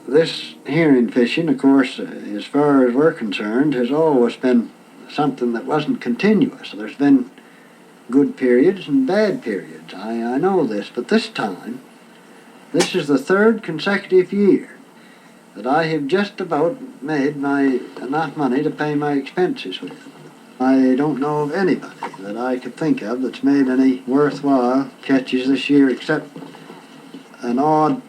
This herring fishing, of course, as far as we're concerned, has always been something that wasn't continuous. There's been good periods and bad periods. I know this, but this time, this is the third consecutive year that I have just about made enough money to pay my expenses with. I don't know of anybody that I could think of that's made any worthwhile catches this year except an odd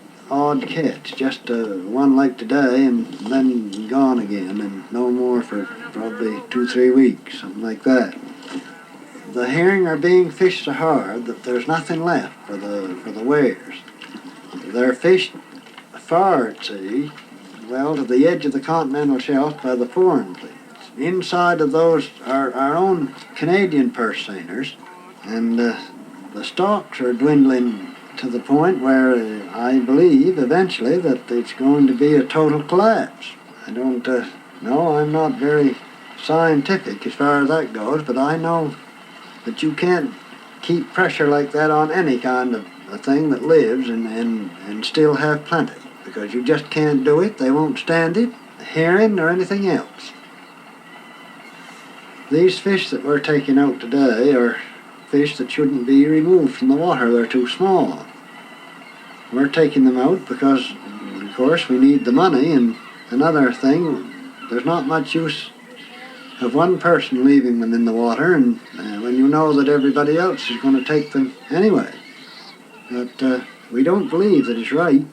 catch, just one like today and then gone again, and no more for probably 2-3 weeks, something like that. The herring are being fished so hard that there's nothing left for the weirs. They're fished far at sea, well to the edge of the continental shelf by the foreign fleets. Inside of those are our own Canadian purse seiners, and the stocks are dwindling to the point where I believe eventually that it's going to be a total collapse. I don't know, I'm not very scientific as far as that goes, but I know that you can't keep pressure like that on any kind of a thing that lives and still have plenty, because you just can't do it. They won't stand it, herring or anything else. These fish that we're taking out today are fish that shouldn't be removed from the water. They're too small. We're taking them out because, of course, we need the money, and another thing, there's not much use of one person leaving them in the water, and when you know that everybody else is going to take them anyway. But we don't believe that it's right.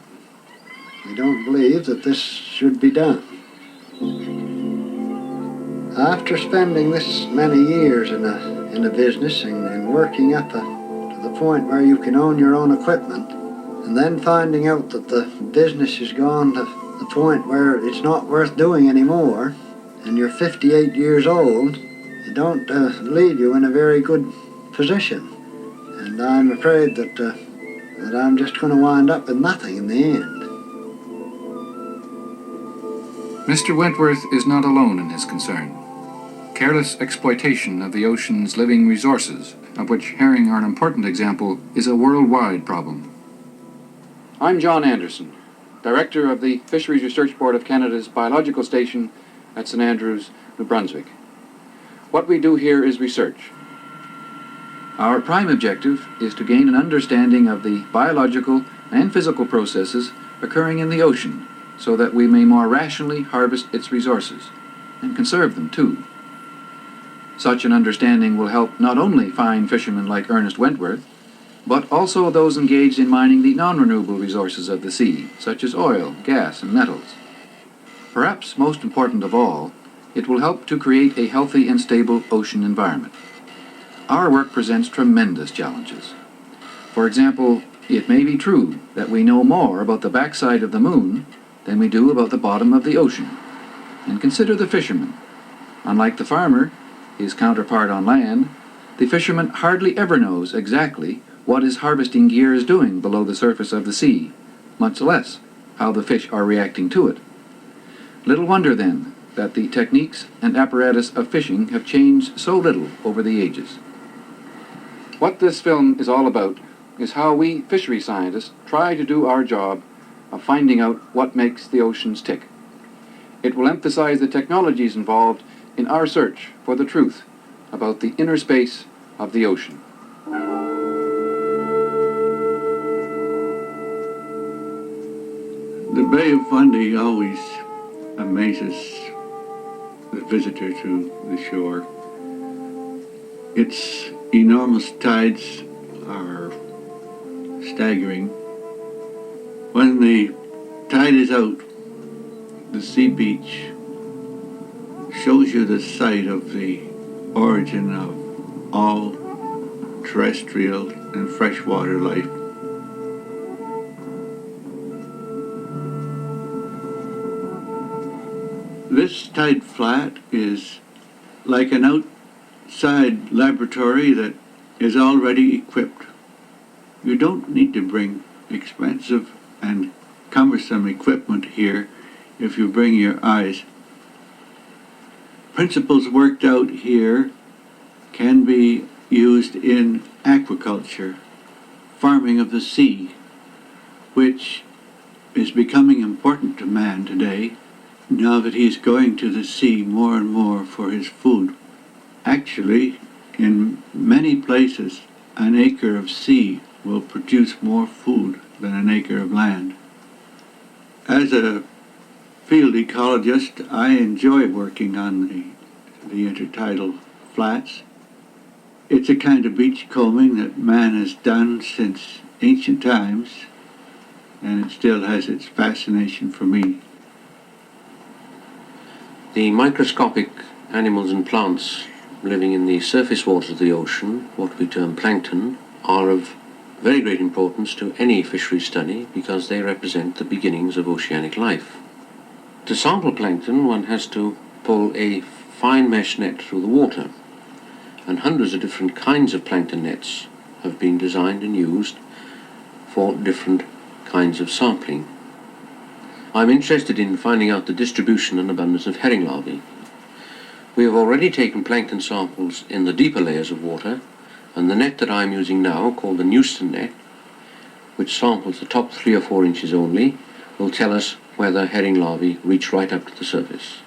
We don't believe that this should be done. After spending this many years in a business and working up to the point where you can own your own equipment, and then finding out that the business has gone to the point where it's not worth doing anymore, and you're 58 years old, it don't leave you in a very good position. And I'm afraid that I'm just going to wind up with nothing in the end. Mr. Wentworth is not alone in his concern. Careless exploitation of the ocean's living resources, of which herring are an important example, is a worldwide problem. I'm John Anderson, Director of the Fisheries Research Board of Canada's Biological Station at St Andrews, New Brunswick. What we do here is research. Our prime objective is to gain an understanding of the biological and physical processes occurring in the ocean, so that we may more rationally harvest its resources, and conserve them too. Such an understanding will help not only fine fishermen like Ernest Wentworth, but also those engaged in mining the non-renewable resources of the sea, such as oil, gas, and metals. Perhaps most important of all, it will help to create a healthy and stable ocean environment. Our work presents tremendous challenges. For example, it may be true that we know more about the backside of the moon than we do about the bottom of the ocean. And consider the fisherman. Unlike the farmer, his counterpart on land, the fisherman hardly ever knows exactly what his harvesting gear is doing below the surface of the sea, much less how the fish are reacting to it. Little wonder, then, that the techniques and apparatus of fishing have changed so little over the ages. What this film is all about is how we fishery scientists try to do our job of finding out what makes the oceans tick. It will emphasize the technologies involved in our search for the truth about the inner space of the ocean. The Bay of Fundy always amazes the visitor to the shore. Its enormous tides are staggering. When the tide is out, the sea beach shows you the site of the origin of all terrestrial and freshwater life. This tide flat is like an outside laboratory that is already equipped. You don't need to bring expensive and cumbersome equipment here if you bring your eyes. Principles worked out here can be used in aquaculture, farming of the sea, which is becoming important to man today, now that he's going to the sea more and more for his food. Actually, in many places, an acre of sea will produce more food than an acre of land. As a field ecologist, I enjoy working on the intertidal flats. It's a kind of beach combing that man has done since ancient times, and it still has its fascination for me. The microscopic animals and plants living in the surface waters of the ocean, what we term plankton, are of very great importance to any fishery study because they represent the beginnings of oceanic life. To sample plankton, one has to pull a fine mesh net through the water, and hundreds of different kinds of plankton nets have been designed and used for different kinds of sampling. I'm interested in finding out the distribution and abundance of herring larvae. We have already taken plankton samples in the deeper layers of water, and the net that I'm using now, called the Newston net, which samples the top 3 or 4 inches only, will tell us whether herring larvae reach right up to the surface.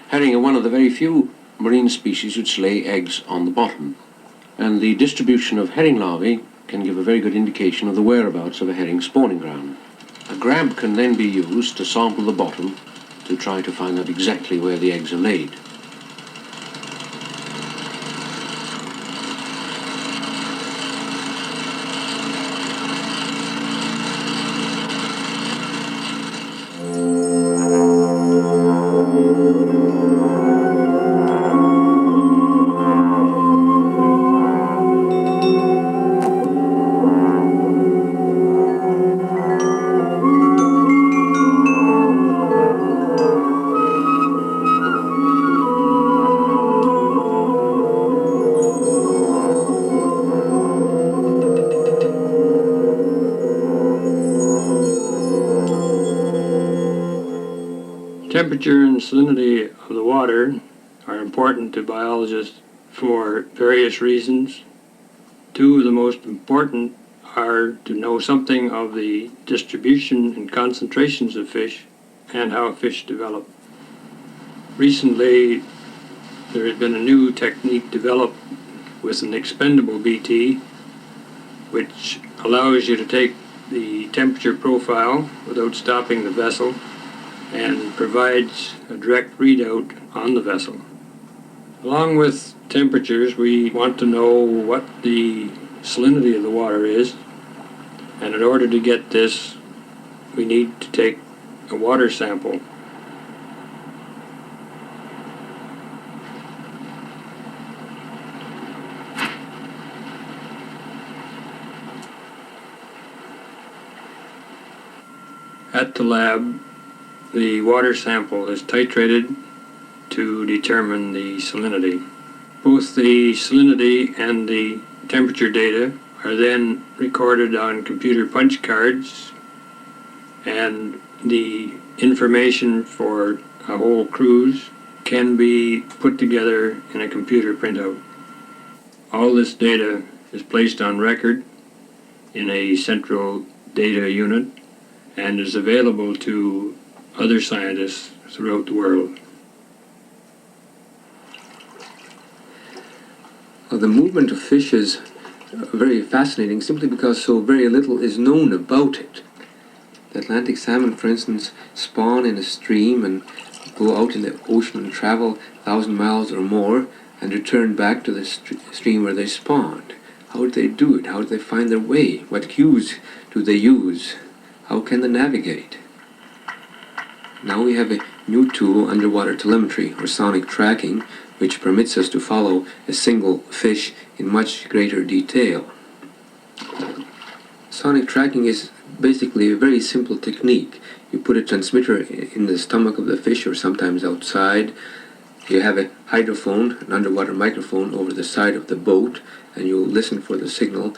Herring are one of the very few marine species which lay eggs on the bottom, and the distribution of herring larvae can give a very good indication of the whereabouts of a herring spawning ground. A grab can then be used to sample the bottom to try to find out exactly where the eggs are laid. Temperature and salinity of the water are important to biologists for various reasons. 2 of the most important are to know something of the distribution and concentrations of fish and how fish develop. Recently, there has been a new technique developed with an expendable BT, which allows you to take the temperature profile without stopping the vessel and provides a direct readout on the vessel. Along with temperatures, we want to know what the salinity of the water is, and in order to get this, we need to take a water sample. At the lab, the water sample is titrated to determine the salinity. Both the salinity and the temperature data are then recorded on computer punch cards, and the information for a whole cruise can be put together in a computer printout. All this data is placed on record in a central data unit and is available to other scientists throughout the world. Well, the movement of fish is very fascinating simply because so very little is known about it. The Atlantic salmon, for instance, spawn in a stream and go out in the ocean and travel 1,000 miles or more and return back to the stream where they spawned. How do they do it? How do they find their way? What cues do they use? How can they navigate? Now we have a new tool, underwater telemetry or sonic tracking, which permits us to follow a single fish in much greater detail. Sonic tracking is basically a very simple technique. You put a transmitter in the stomach of the fish or sometimes outside. You have a hydrophone, an underwater microphone, over the side of the boat, and you listen for the signal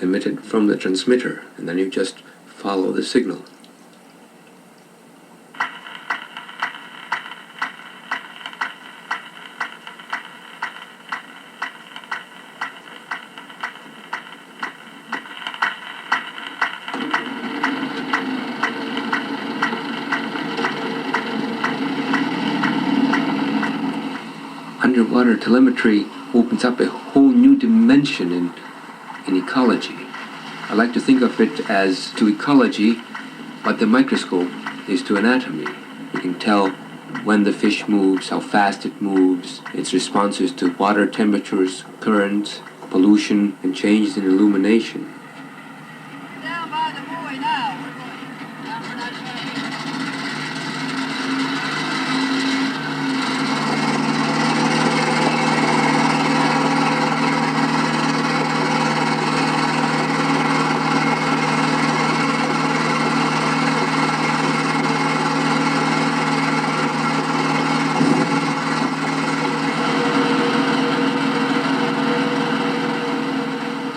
emitted from the transmitter, and then you just follow the signal. Underwater telemetry opens up a whole new dimension in ecology. I like to think of it as to ecology what the microscope is to anatomy. We can tell when the fish moves, how fast it moves, its responses to water temperatures, currents, pollution, and changes in illumination. Down by the buoy now. We're going. Now we're not sure.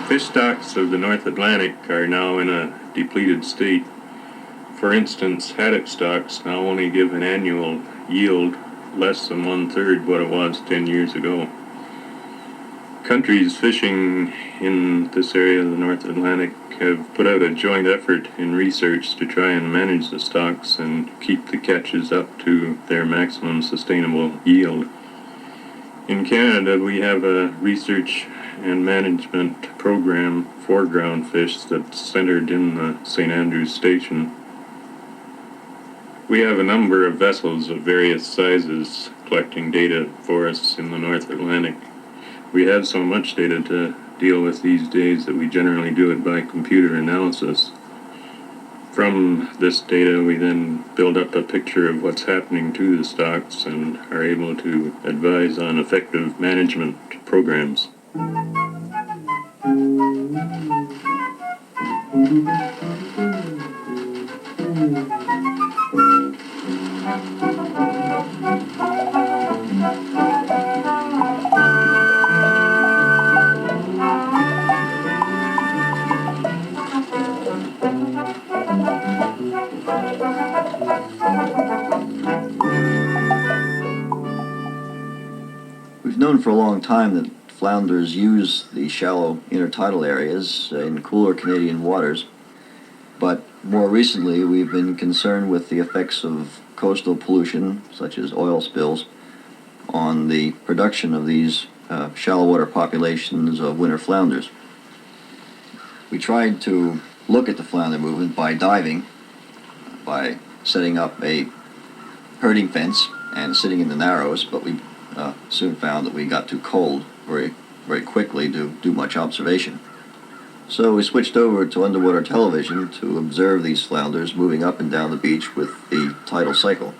Fish stocks of the North Atlantic are now in a depleted state. For instance, haddock stocks now only give an annual yield less than 1/3 what it was 10 years ago. Countries fishing in this area of the North Atlantic have put out a joint effort in research to try and manage the stocks and keep the catches up to their maximum sustainable yield. In Canada, we have a research and management program for groundfish that's centered in the St Andrews station. We have a number of vessels of various sizes collecting data for us in the North Atlantic. We have so much data to deal with these days that we generally do it by computer analysis. From this data, we then build up a picture of what's happening to the stocks and are able to advise on effective management programs. We've known for a long time that flounders use the shallow intertidal areas in cooler Canadian waters, but more recently we've been concerned with the effects of coastal pollution, such as oil spills, on the production of these shallow water populations of winter flounders. We tried to look at the flounder movement by diving, by setting up a herding fence and sitting in the narrows, but we soon found that we got too cold very quickly to do much observation. So we switched over to underwater television to observe these flounders moving up and down the beach with the tidal cycle.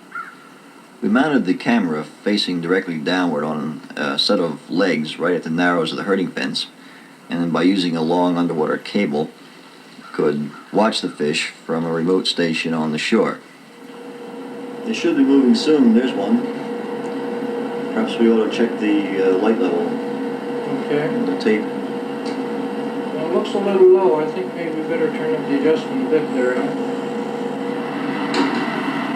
We mounted the camera facing directly downward on a set of legs right at the narrows of the herding fence, and then by using a long underwater cable could watch the fish from a remote station on the shore. They should be moving soon. There's one. Perhaps we ought to check the light level Okay. on the tape. Well, it looks a little low. I think maybe we better turn up the adjustment a bit there.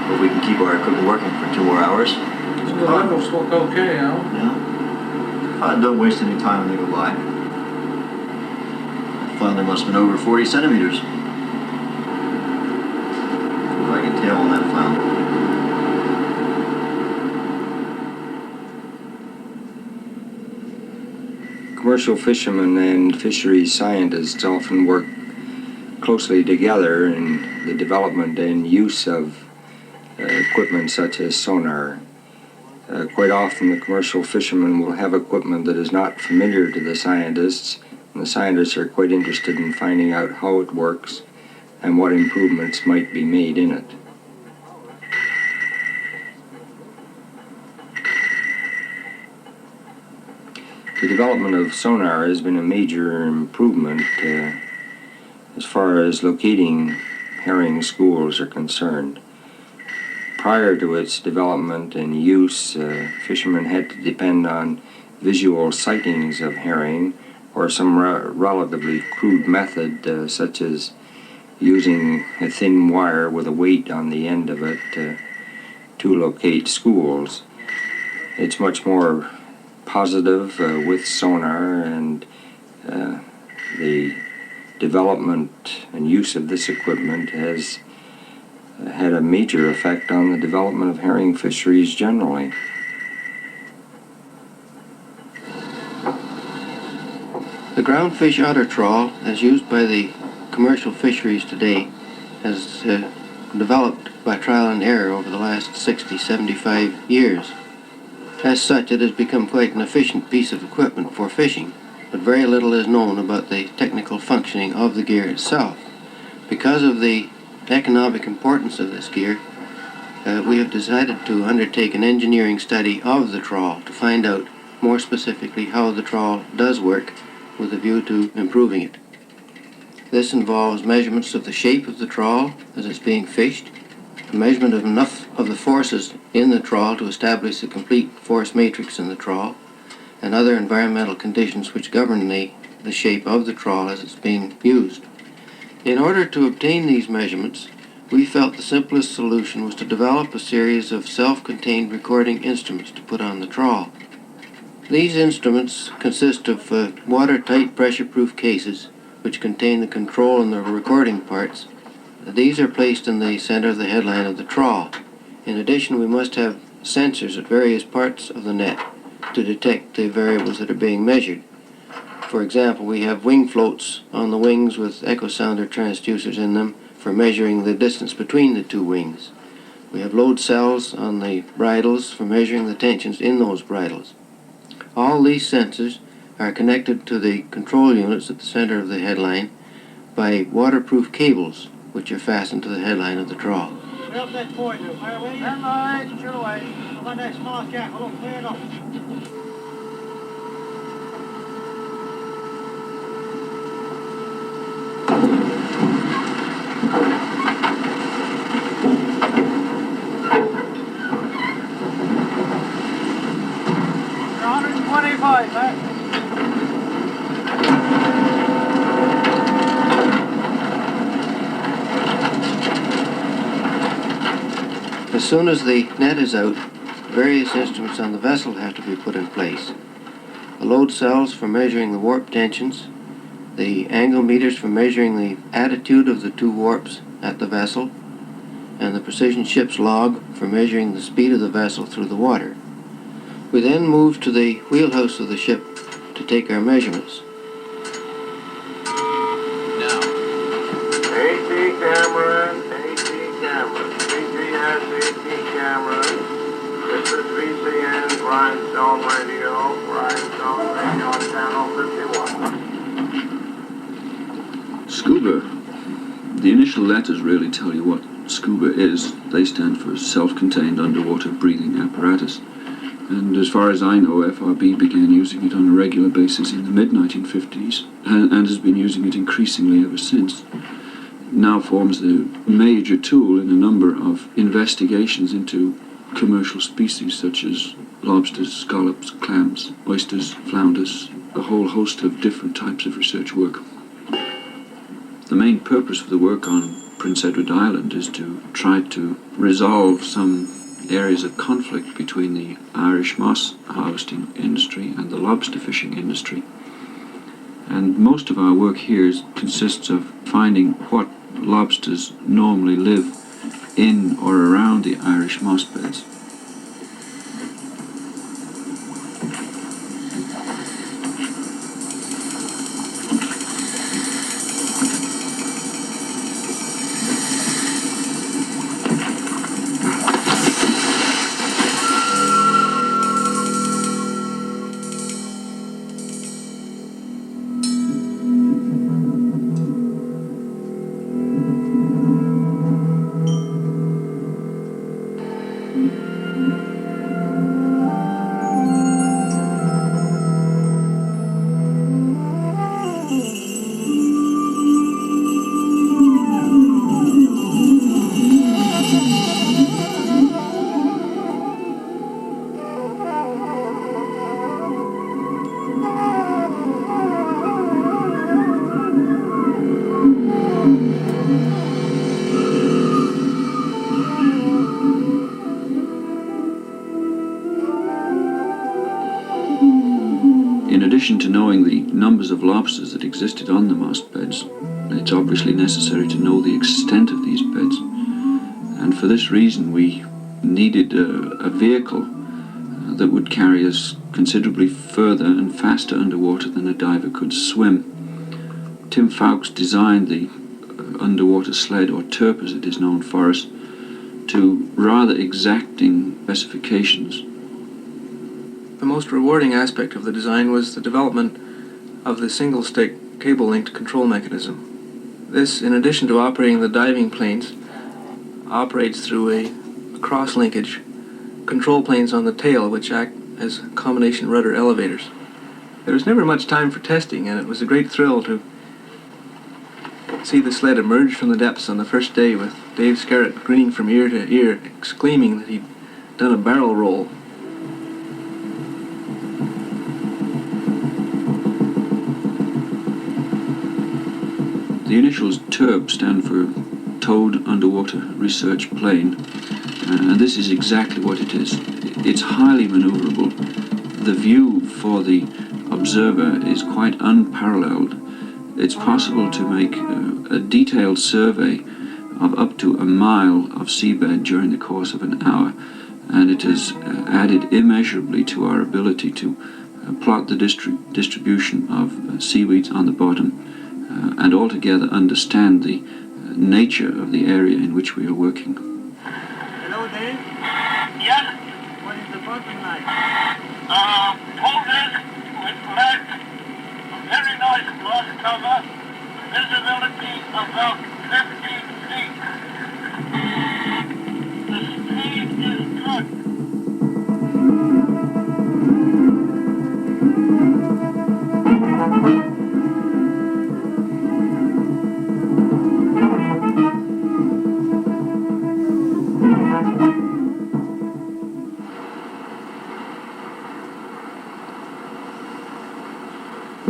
But we can keep our equipment working for 2 more hours. The levels look okay, Al. Yeah. Don't waste any time when they go by. That flounder must have been over 40 centimeters. If I can tell on that flounder. Commercial fishermen and fisheries scientists often work closely together in the development and use of equipment such as sonar. Quite often the commercial fishermen will have equipment that is not familiar to the scientists, and the scientists are quite interested in finding out how it works and what improvements might be made in it. The development of sonar has been a major improvement as far as locating herring schools are concerned. Prior to its development and use, fishermen had to depend on visual sightings of herring or some relatively crude method such as using a thin wire with a weight on the end of it to locate schools. It's much more positive with sonar, and the development and use of this equipment has had a major effect on the development of herring fisheries generally. The groundfish otter trawl, as used by the commercial fisheries today, has developed by trial and error over the last 60-75 years. As such, it has become quite an efficient piece of equipment for fishing, but very little is known about the technical functioning of the gear itself. Because of the economic importance of this gear, we have decided to undertake an engineering study of the trawl to find out more specifically how the trawl does work with a view to improving it. This involves measurements of the shape of the trawl as it's being fished, a measurement of enough of the forces in the trawl to establish the complete force matrix in the trawl, and other environmental conditions which govern the shape of the trawl as it's being used. In order to obtain these measurements, we felt the simplest solution was to develop a series of self-contained recording instruments to put on the trawl. These instruments consist of watertight pressure-proof cases which contain the control and the recording parts. These are placed in the center of the headline of the trawl. In addition, we must have sensors at various parts of the net to detect the variables that are being measured. For example, we have wing floats on the wings with echo sounder transducers in them for measuring the distance between the two wings. We have load cells on the bridles for measuring the tensions in those bridles. All these sensors are connected to the control units at the center of the headline by waterproof cables which are fastened to the headline of the trawl. As soon as the net is out, various instruments on the vessel have to be put in place. The load cells for measuring the warp tensions, the angle meters for measuring the attitude of the two warps at the vessel, and the precision ship's log for measuring the speed of the vessel through the water. We then move to the wheelhouse of the ship to take our measurements. AT Cameron, VGS AT Cameron. This is VCN Grindstone Radio on channel 51. Scuba. The initial letters really tell you what scuba is. They stand for self-contained underwater breathing apparatus. And as far as I know, FRB began using it on a regular basis in the mid-1950s and has been using it increasingly ever since. It now forms the major tool in a number of investigations into commercial species such as lobsters, scallops, clams, oysters, flounders, a whole host of different types of research work. The main purpose of the work on Prince Edward Island is to try to resolve some areas of conflict between the Irish moss harvesting industry and the lobster fishing industry. And most of our work here consists of finding what lobsters normally live in or around the Irish moss beds. to knowing the numbers of lobsters that existed on the moss beds, it's obviously necessary to know the extent of these beds. And for this reason, we needed a vehicle that would carry us considerably further and faster underwater than a diver could swim. Tim Fowkes designed the underwater sled, or TERP as it is known for us, to rather exacting specifications. The most rewarding aspect of the design was the development of the single-stick cable-linked control mechanism. This, in addition to operating the diving planes, operates through a cross-linkage control planes on the tail, which act as combination rudder elevators. There was never much time for testing, and it was a great thrill to see the sled emerge from the depths on the first day with Dave Scarrett grinning from ear to ear, exclaiming that he'd done a barrel roll. The initials TERP stand for Towed Underwater Research Plane, and this is exactly what it is. It's highly maneuverable. The view for the observer is quite unparalleled. It's possible to make a detailed survey of up to a mile of seabed during the course of an hour, and it has added immeasurably to our ability to plot the distribution of seaweeds on the bottom and altogether understand the nature of the area in which we are working. Hello, Dave? Yes? What is the bottom like? Full deck with lead, very nice glass cover, visibility about 15 feet. The speed is good.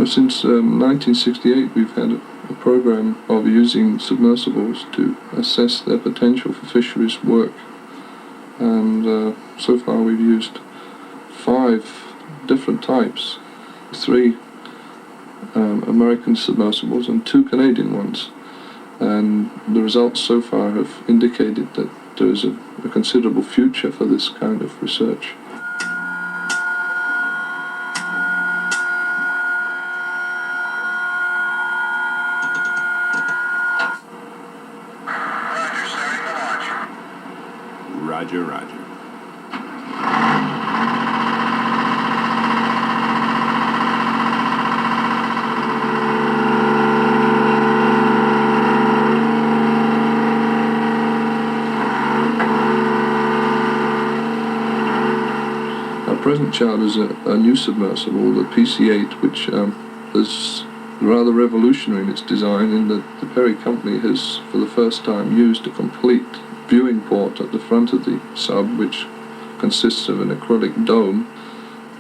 Since 1968, we've had a program of using submersibles to assess their potential for fisheries work, and so far we've used 5 different types, 3 American submersibles and 2 Canadian ones, and the results so far have indicated that there is a considerable future for this kind of research. Roger, roger. Our present child is a new submersible, the PC-8, which is rather revolutionary in its design, in that the Perry Company has, for the first time, used a complete viewing port at the front of the sub, which consists of an acrylic dome.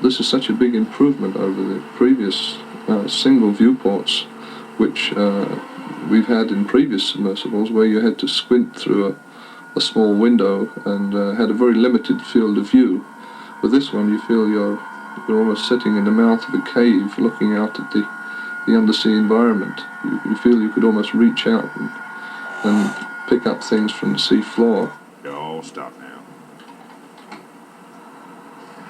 This is such a big improvement over the previous single viewports, which we've had in previous submersibles, where you had to squint through a small window and had a very limited field of view. With this one, you feel you're almost sitting in the mouth of a cave, looking out at the undersea environment. You feel you could almost reach out and pick up things from the sea floor. Oh, stop now.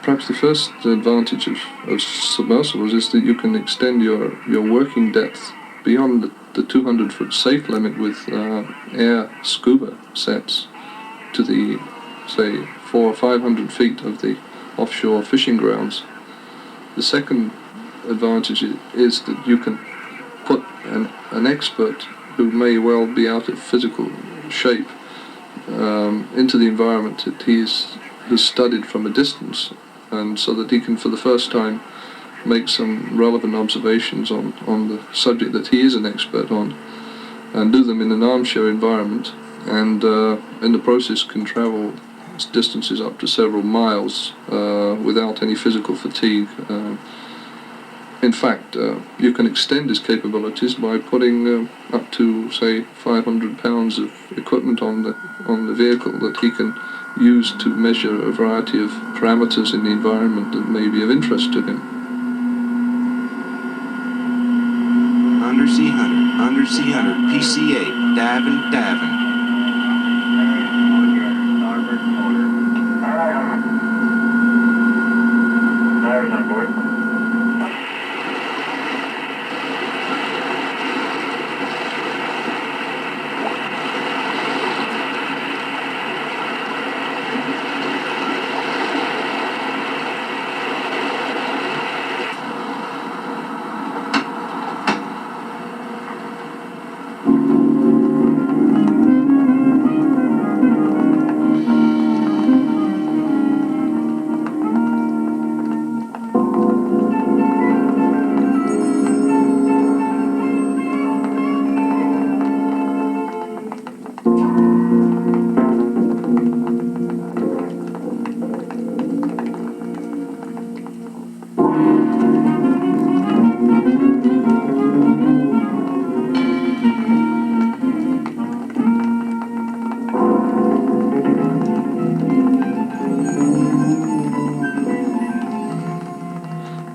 Perhaps the first advantage of submersibles is that you can extend your working depth beyond the 200-foot safe limit with air scuba sets to the, say, 400 or 500 feet of the offshore fishing grounds. The second advantage is that you can put an expert who may well be out of physical shape into the environment that he's studied from a distance, and so that he can, for the first time, make some relevant observations on the subject that he is an expert on, and do them in an armchair environment, and in the process can travel distances up to several miles without any physical fatigue. In fact, you can extend his capabilities by putting up to, say, 500 pounds of equipment on the vehicle that he can use to measure a variety of parameters in the environment that may be of interest to him. Undersea Hunter, PC-8, diving.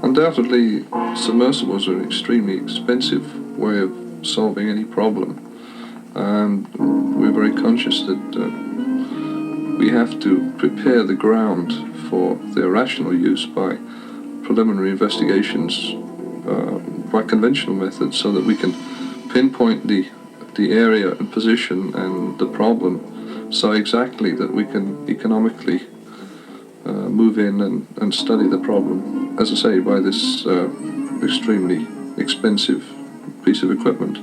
Undoubtedly, submersibles are an extremely expensive way of solving any problem, and we're very conscious that we have to prepare the ground for their rational use by preliminary investigations by conventional methods, so that we can pinpoint the area and position and the problem so exactly that we can economically move in and study the problem, as I say, by this extremely expensive piece of equipment.